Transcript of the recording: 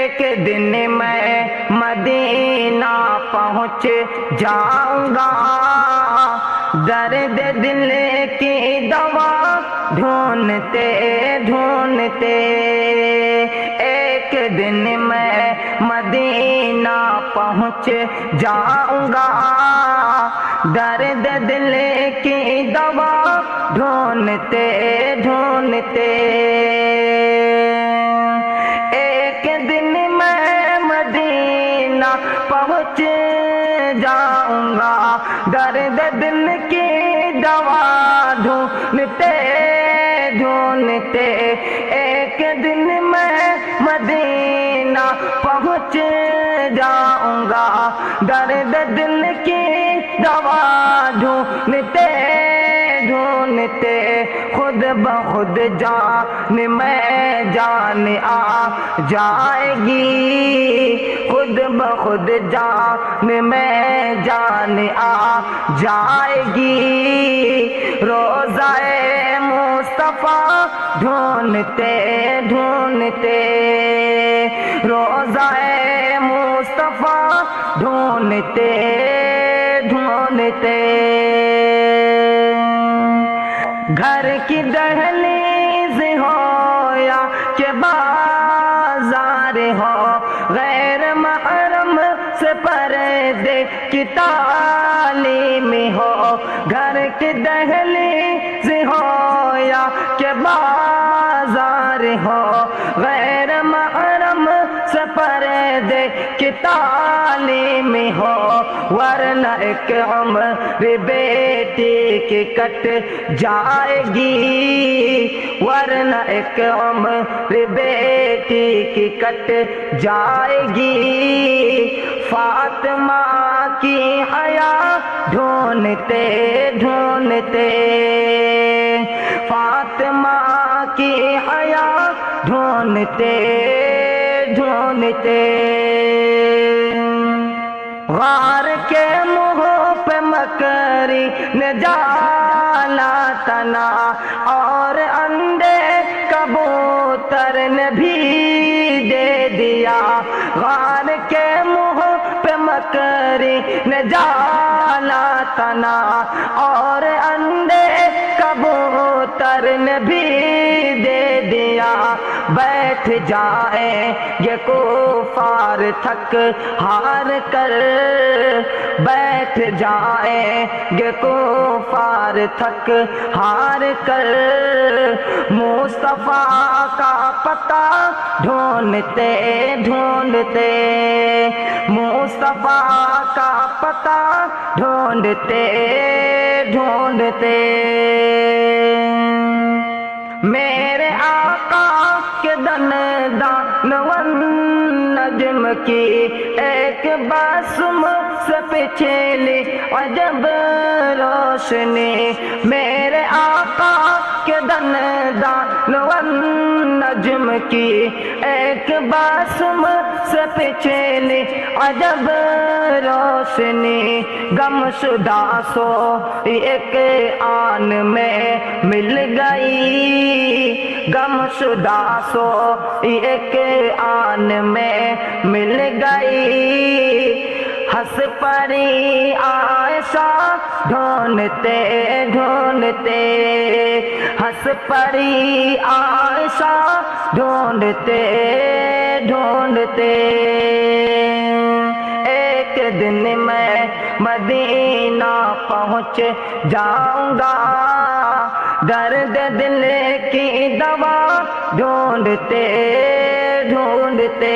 ایک دن میں مدینہ پہنچ جاؤں گا، درد دل کی دوا ڈھونڈتے ڈھونڈتے۔ ایک دن میں مدینہ پہنچ جاؤں گا، درد دل کی دوا ڈھونڈتے ڈھونڈتے۔ ایک دن میں مدینہ پہنچ جاؤں گا، درد دل کی دوا ڈھونڈتے ڈھونڈتے۔ ایک دن میں مدینہ پہنچ جاؤں گا، درد دل کی دوا ڈھونڈتے ڈھونڈتے۔ خود بخود جان میں جان آ جائے گی، خود بخود جان میں جان آ جائے گی۔ روضہ مصطفیٰ ڈھونڈتے ڈھونڈتے، روضہ مصطفیٰ ڈھونڈتے ڈھونڈتے۔ گھر کی دہلیز ہو یا کہ بازار ہو، غیر محرم سے پردے کی تعلیم ہو۔ گھر کی دہلیز ہو یا کہ بازار ہو، غیر محرم سے پردے کی تعلیم ہو، ورنہ ایک عمر بیٹی کی کٹ جائے گی، ورنہ ایک عمر بیٹی کی کٹ جائے گی۔ فاطمہ کی حیا ڈھونڈتے ڈھونڈتے، فاطمہ کی حیا ڈھونڈتے ڈھونڈتے۔ غار کے منہ پہ مکری نے جالا تنا، اور انڈے کبوتر نے بھی دے دیا۔ غار کے منہ پہ مکری نے جالا تنا، اور انڈے کبوتر نے بھی دے دیا۔ بیٹھ جائیں گے کفار تھک ہار کر، بیٹھ جائیں گے کفار تھک ہار کر، مصطفیٰ کا پتہ ڈھونڈتے ڈھونڈتے، مصطفیٰ کا پتہ ڈھونڈتے ڈھونڈتے۔ میرے آقا کے دندان والنجم کی ایک بسم سے پچھلی عجب روشنی، میرے آقا کے دندان والنجم کی ایک بسم سے پچھلی عجب روشنی۔ گم شدہ سو ایک آن میں مل گئی، غم شدہ سو ایک آن میں مل گئی۔ ہنس پڑی عائشہ ڈھونڈتے ڈھونڈتے، ہنس پڑی عائشہ ڈھونڈتے ڈھونڈتے۔ ایک دن میں مدینہ پہنچ جاؤں گا، درد دل کی دوا ڈھونڈتے ڈھونڈتے۔